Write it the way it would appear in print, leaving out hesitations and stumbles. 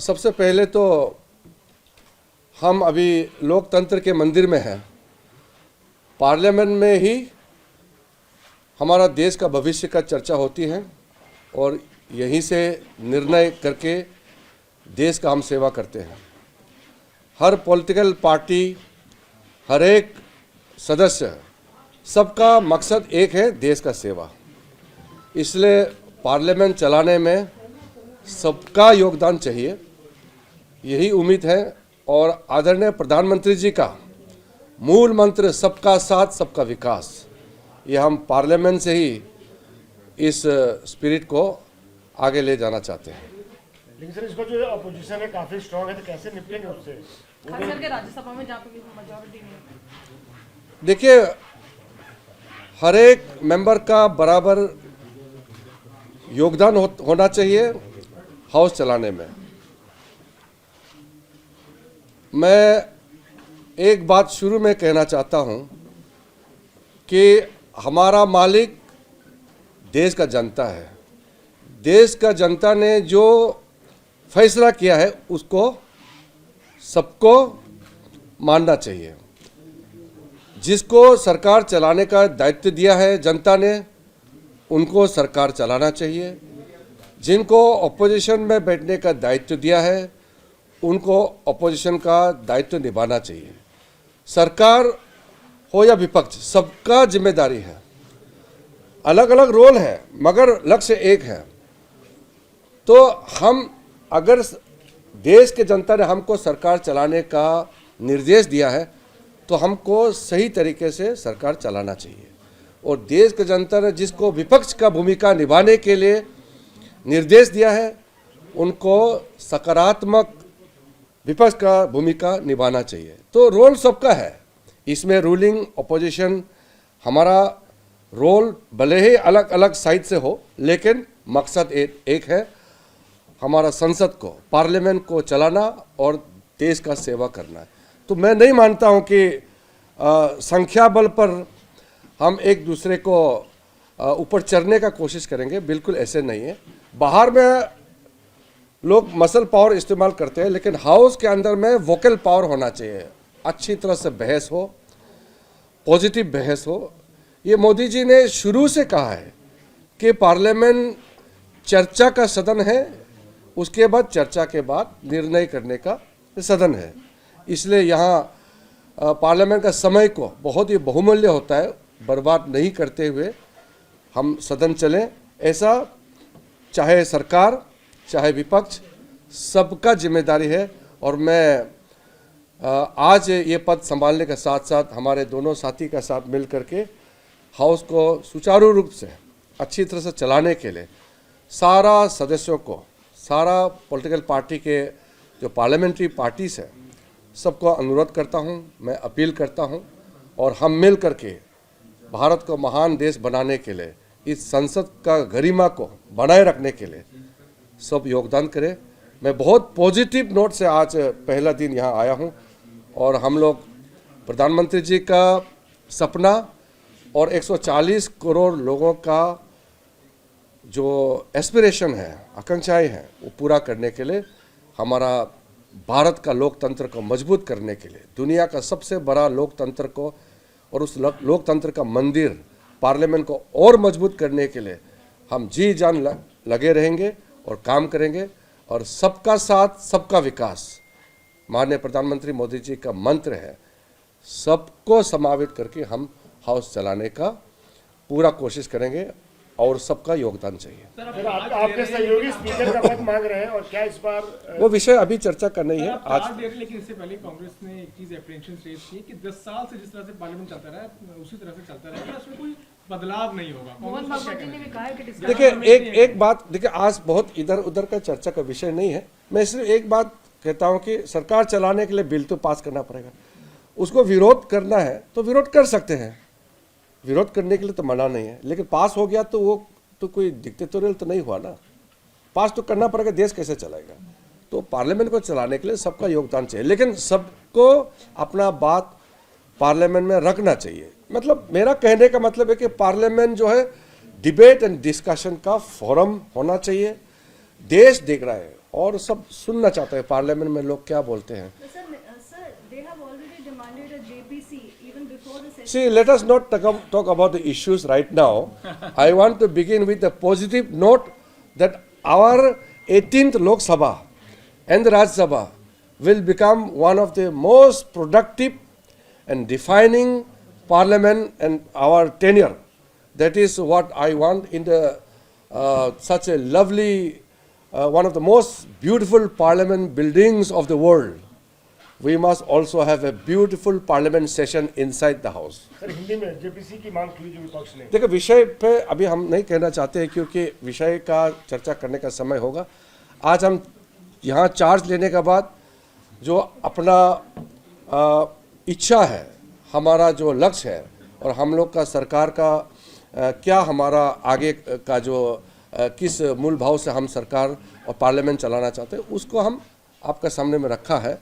सबसे पहले तो हम अभी लोकतंत्र के मंदिर में हैं। पार्लियामेंट में ही हमारा देश का भविष्य का चर्चा होती है और यहीं से निर्णय करके देश का हम सेवा करते हैं। हर पॉलिटिकल पार्टी, हर एक सदस्य, सबका मकसद एक है, देश का सेवा। इसलिए पार्लियामेंट चलाने में सबका योगदान चाहिए, यही उम्मीद है। और आदरणीय प्रधानमंत्री जी का मूल मंत्र सबका साथ सबका विकास, ये हम पार्लियामेंट से ही इस स्पिरिट को आगे ले जाना चाहते हैं। लेकिन सर, इसको जो अपोजिशन है काफी स्ट्रांग है, तो कैसे निपटेंगे उससे? खास करके राज्यसभा में जहाँ पे मेजॉरिटी नहीं है। देखिए, हर एक मेंबर का बराबर योगदान होना चाहिए हाउस चलाने में। मैं एक बात शुरू में कहना चाहता हूं कि हमारा मालिक देश का जनता है। देश का जनता ने जो फैसला किया है उसको सबको मानना चाहिए। जिसको सरकार चलाने का दायित्व दिया है जनता ने, उनको सरकार चलाना चाहिए। जिनको अपोजिशन में बैठने का दायित्व दिया है, उनको अपोजिशन का दायित्व निभाना चाहिए। सरकार हो या विपक्ष, सबका जिम्मेदारी है। अलग अलग रोल है मगर लक्ष्य एक है। तो हम, अगर देश के जनता ने हमको सरकार चलाने का निर्देश दिया है तो हमको सही तरीके से सरकार चलाना चाहिए। और देश के जनता ने जिसको विपक्ष का भूमिका निभाने के लिए निर्देश दिया है, उनको सकारात्मक विपक्ष का भूमिका निभाना चाहिए। तो रोल सबका है इसमें, रूलिंग अपोजिशन। हमारा रोल भले ही अलग अलग साइड से हो, लेकिन मकसद एक है, हमारा संसद को, पार्लियामेंट को चलाना और देश का सेवा करना है। तो मैं नहीं मानता हूं कि संख्या बल पर हम एक दूसरे को ऊपर चढ़ने का कोशिश करेंगे, बिल्कुल ऐसे नहीं है। बाहर में लोग मसल पावर इस्तेमाल करते हैं, लेकिन हाउस के अंदर में वोकल पावर होना चाहिए। अच्छी तरह से बहस हो, पॉजिटिव बहस हो। ये मोदी जी ने शुरू से कहा है कि पार्लियामेंट चर्चा का सदन है, उसके बाद चर्चा के बाद निर्णय करने का सदन है। इसलिए यहाँ पार्लियामेंट का समय को बहुत ही बहुमूल्य होता है, बर्बाद नहीं करते हुए हम सदन चलें, ऐसा चाहे सरकार चाहे विपक्ष, सबका जिम्मेदारी है। और मैं आज ये पद संभालने के साथ साथ हमारे दोनों साथी का साथ मिल करके हाउस को सुचारू रूप से अच्छी तरह से चलाने के लिए सारा सदस्यों को, सारा पॉलिटिकल पार्टी के जो पार्लियामेंट्री पार्टीज है, सबको अनुरोध करता हूं, मैं अपील करता हूं, और हम मिल करके भारत को महान देश बनाने के लिए, इस संसद का गरिमा को बनाए रखने के लिए सब योगदान करें। मैं बहुत पॉजिटिव नोट से आज पहला दिन यहाँ आया हूँ, और हम लोग प्रधानमंत्री जी का सपना और 140 करोड़ लोगों का जो एस्पिरेशन है, आकांक्षाएं हैं, वो पूरा करने के लिए, हमारा भारत का लोकतंत्र को मजबूत करने के लिए, दुनिया का सबसे बड़ा लोकतंत्र को और उस लोकतंत्र का मंदिर पार्लियामेंट को और मजबूत करने के लिए हम जी जान लगे रहेंगे और काम करेंगे। और सबका साथ सबका विकास माननीय प्रधानमंत्री मोदी जी का मंत्र है। सबको समावित करके हम हाउस चलाने का पूरा कोशिश करेंगे और सबका योगदान चाहिए। सर, आपके सहयोगी स्पीकर का पद मांग रहे हैं, और क्या इस बार वो विषय अभी चर्चा करना ही है आज। लेकिन इससे पहले कांग्रेस ने एक चीज एप्रीहेंशन रेज की कि 10 साल से जिस तरह से पार्लियामेंट चलता रहा है उसी तरह से चलता रहेगा, उसमें कोई बदलाव नहीं होगा। मोहन भागवत जी ने भी कहा है कि देखिए, एक बात, देखिए, आज बहुत इधर उधर का चर्चा का विषय नहीं है। मैं सिर्फ एक बात कहता हूं कि सरकार चलाने के लिए बिल तो पास करना पड़ेगा। उसको विरोध करना है तो विरोध कर सकते हैं, विरोध करने के लिए तो मना नहीं है, लेकिन पास हो गया तो वो तो कोई डिक्टेटोरियल तो नहीं हुआ ना। पास तो करना पड़ेगा, देश कैसे चलाएगा। तो पार्लियामेंट को चलाने के लिए सबका योगदान चाहिए, लेकिन सबको अपना बात पार्लियामेंट में रखना चाहिए। मतलब मेरा कहने का मतलब है कि पार्लियामेंट जो है डिबेट एंड डिस्कशन का फोरम होना चाहिए। देश देख रहा है, और सब सुनना चाहते हैं पार्लियामेंट में लोग क्या बोलते हैं. Sir, they have already demanded a JPC even before the session. See, let us not talk about the issues right now. I want to begin with a positive note that our 18th Lok Sabha and the Rajya Sabha will become one of the most productive and defining parliament and our tenure. That is what I want in the such a lovely, one of the most beautiful parliament buildings of the world. We must also have a beautiful parliament session inside the house. Sir Hindi में JPC की मांग की जो विपक्ष ने देखो विषय पे अभी हम नहीं कहना चाहते हैं क्योंकि विषय का चर्चा करने का समय होगा. आज हम यहाँ चार्ज लेने के बाद जो अपना इच्छा है, हमारा जो लक्ष्य है और हम लोग का सरकार का क्या हमारा आगे का जो किस मूल भाव से हम सरकार और पार्लियामेंट चलाना चाहते हैं उसको हम आपका सामने में रखा है.